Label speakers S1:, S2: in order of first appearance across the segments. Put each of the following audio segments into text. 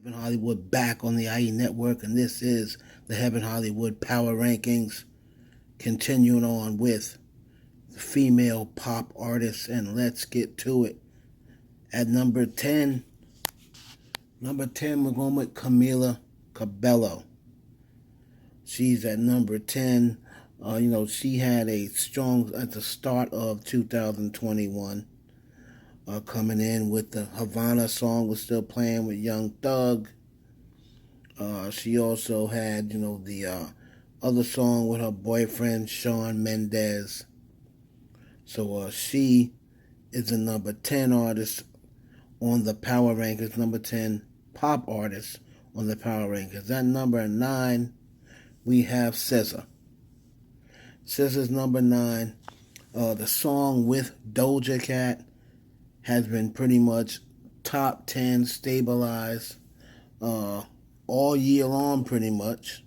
S1: Heaven Hollywood back on the IE network, and this is the Heaven Hollywood Power Rankings. Continuing on with the female pop artists, and let's get to it. At number 10, we're going with Camila Cabello. She's at number 10. She had a strong at the start of 2021. Coming in with the Havana song, was still playing with Young Thug. She also had, the other song with her boyfriend, Shawn Mendes. So she is the number 10 artist on the Power Rankings, number 10 pop artist on the Power Rankings. At number 9, we have SZA. SZA's number 9. The song with Doja Cat has been pretty much top 10 stabilized all year long, pretty much.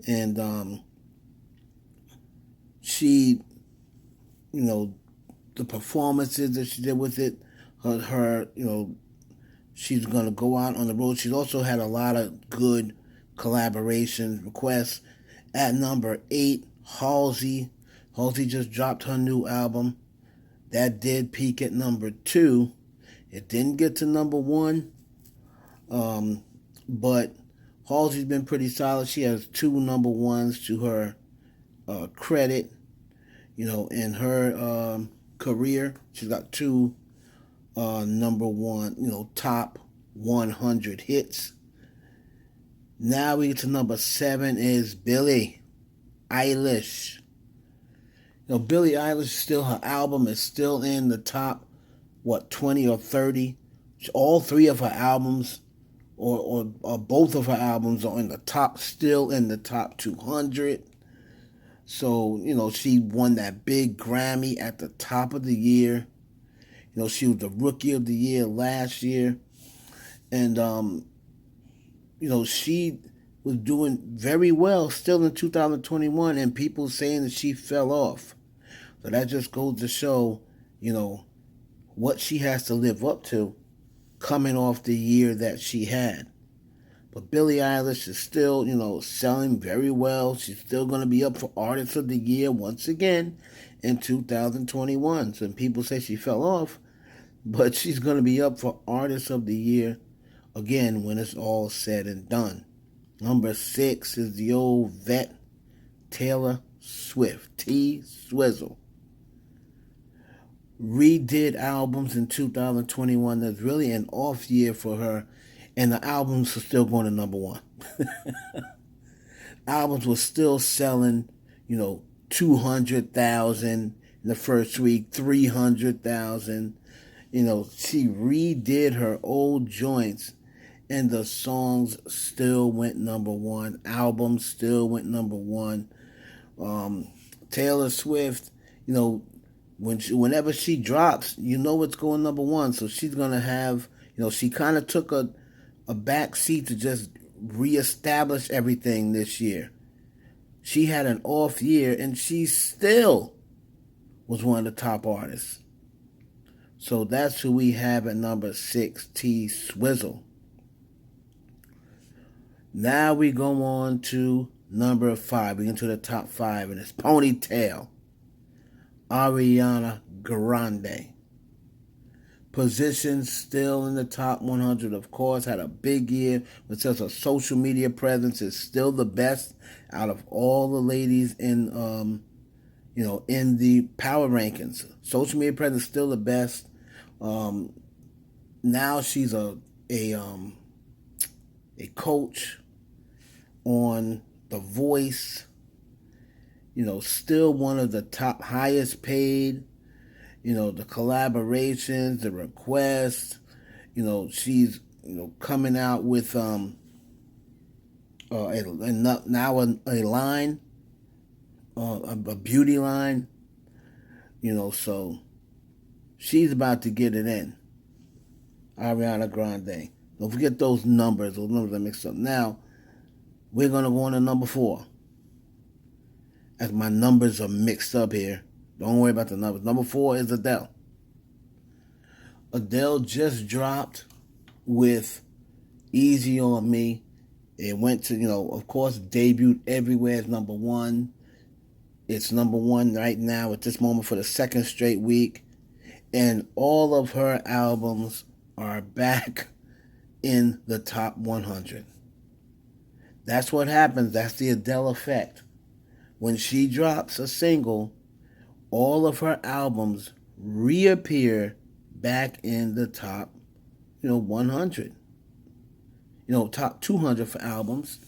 S1: And she, the performances that she did with it, her she's going to go out on the road. She's also had a lot of good collaboration requests. At number 8, Halsey. Halsey just dropped her new album. That did peak at number 2. It didn't get to number 1. But Halsey's been pretty solid. She has 2 number 1s to her credit. In her career, she's got 2 number 1, top 100 hits. Now we get to number 7 is Billie Eilish. Billie Eilish, still, her album is still in the top, 20 or 30. All 3 of her albums, or both of her albums are in the top, still in the top 200. So, she won that big Grammy at the top of the year. She was the Rookie of the Year last year. And, she was doing very well still in 2021, and people saying that she fell off. So that just goes to show, what she has to live up to coming off the year that she had. But Billie Eilish is still, selling very well. She's still going to be up for Artist of the Year once again in 2021. Some people say she fell off, but she's going to be up for Artist of the Year again when it's all said and done. Number 6 is the old vet, Taylor Swift, T-Swizzle. Redid albums in 2021. That's really an off year for her, and the albums are still going to number 1. Albums were still selling, 200,000 in the first week, 300,000. She redid her old joints, and the songs still went number 1. Albums still went number 1. Taylor Swift, whenever she drops, it's going number 1. So she's going to have, she kind of took a back seat to just reestablish everything this year. She had an off year, and she still was one of the top artists. So that's who we have at number 6, T-Swizzle. Now we go on to number 5. We get to the top 5, and it's Ponytail, Ariana Grande. Position still in the top 100, of course. Had a big year, but says her social media presence is still the best out of all the ladies in, in the Power Rankings. Social media presence is still the best. Now she's a coach on The Voice. Still one of the top highest paid. The collaborations, the requests. She's coming out with now a line, a beauty line. So she's about to get it in. Ariana Grande. Don't forget those numbers. Those numbers are mixed up. Now we're gonna go on to number 4. As my numbers are mixed up here. Don't worry about the numbers. Number 4 is Adele. Adele just dropped with Easy on Me. It went to, of course, debuted everywhere as number one. It's number one right now at this moment for the second straight week. And all of her albums are back in the top 100. That's what happens. That's the Adele effect. When she drops a single, all of her albums reappear back in the top, 100. Top 200 for albums.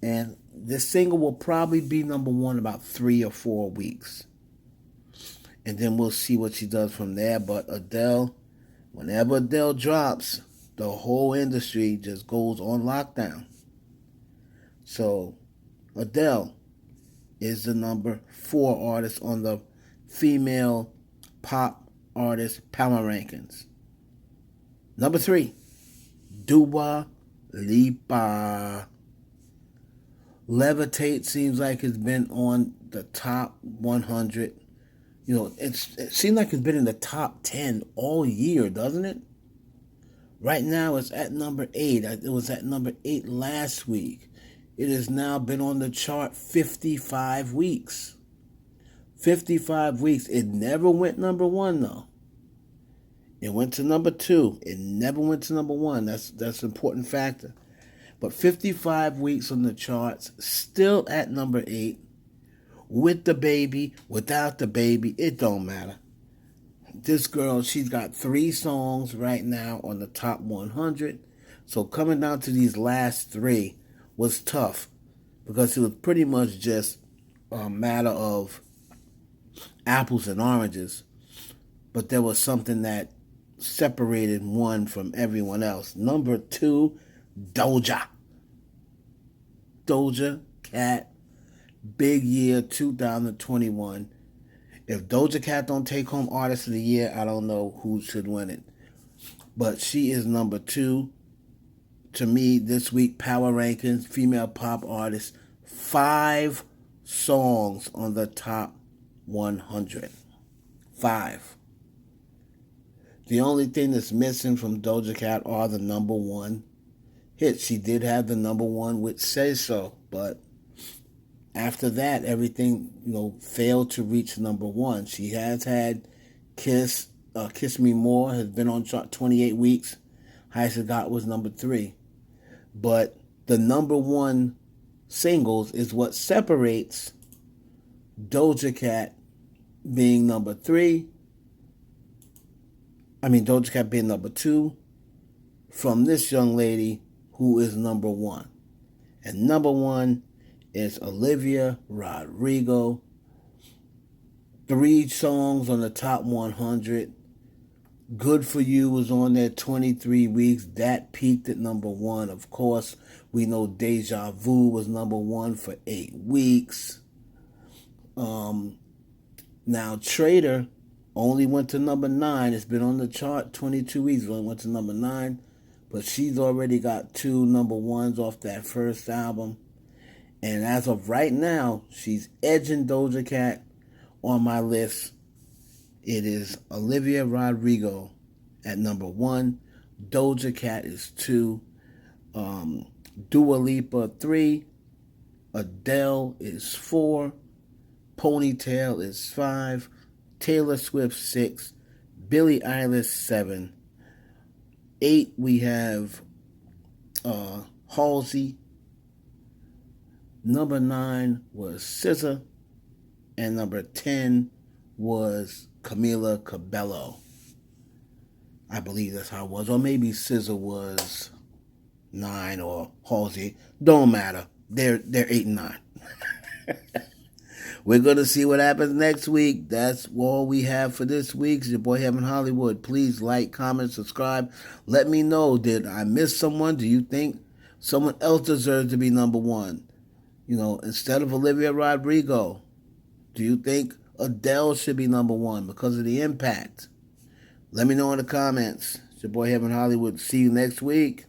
S1: And this single will probably be number one about 3 or 4 weeks. And then we'll see what she does from there. But Adele, whenever Adele drops, the whole industry just goes on lockdown. So Adele is the number 4 artist on the female pop artist power rankings. Number 3, Dua Lipa. Levitate seems like it's been on the top 100. It seems like it's been in the top 10 all year, doesn't it? Right now it's at number 8. It was at number 8 last week. It has now been on the chart 55 weeks. 55 weeks. It never went number 1, though. It went to number 2. It never went to number 1. That's an important factor. But 55 weeks on the charts, still at number 8. With the baby, without the baby, it don't matter. This girl, she's got 3 songs right now on the top 100. So coming down to these last 3 was tough because it was pretty much just a matter of apples and oranges. But there was something that separated one from everyone else. Number 2, Doja Cat. Big year 2021. If Doja Cat don't take home Artist of the Year, I don't know who should win it. But she is number 2 to me this week. Power rankings, female pop artist. 5 songs on the top 100. 5. The only thing that's missing from Doja Cat are the number 1 hits. She did have the number 1 with Say So, but after that, everything, failed to reach number 1. She has had Kiss Me More, has been on chart 28 weeks. Highest it got was number 3. But the number 1 singles is what separates Doja Cat being number 3. Doja Cat being number 2 from this young lady who is number 1. And number 1 is Olivia Rodrigo. 3 songs on the top 100. Good For You was on there 23 weeks. That peaked at number 1. Of course, we know Deja Vu was number 1 for 8 weeks. Now, Trader only went to number 9. It's been on the chart 22 weeks. It only went to number 9. But she's already got 2 number 1s off that first album. And as of right now, she's edging Doja Cat on my list. It is Olivia Rodrigo at number 1. Doja Cat is 2. Dua Lipa 3. Adele is 4. Ponytail is 5. Taylor Swift 6. Billie Eilish 7. 8 we have Halsey. Number 9 was SZA, and number 10 was Camila Cabello. I believe that's how it was. Or maybe SZA was 9 or Halsey. Don't matter. They're 8 and 9. We're going to see what happens next week. That's all we have for this week. It's your boy Heaven Hollywood. Please like, comment, subscribe. Let me know, did I miss someone? Do you think someone else deserves to be number 1? Instead of Olivia Rodrigo, do you think Adele should be number 1 because of the impact? Let me know in the comments. It's your boy Heaven Hollywood. See you next week.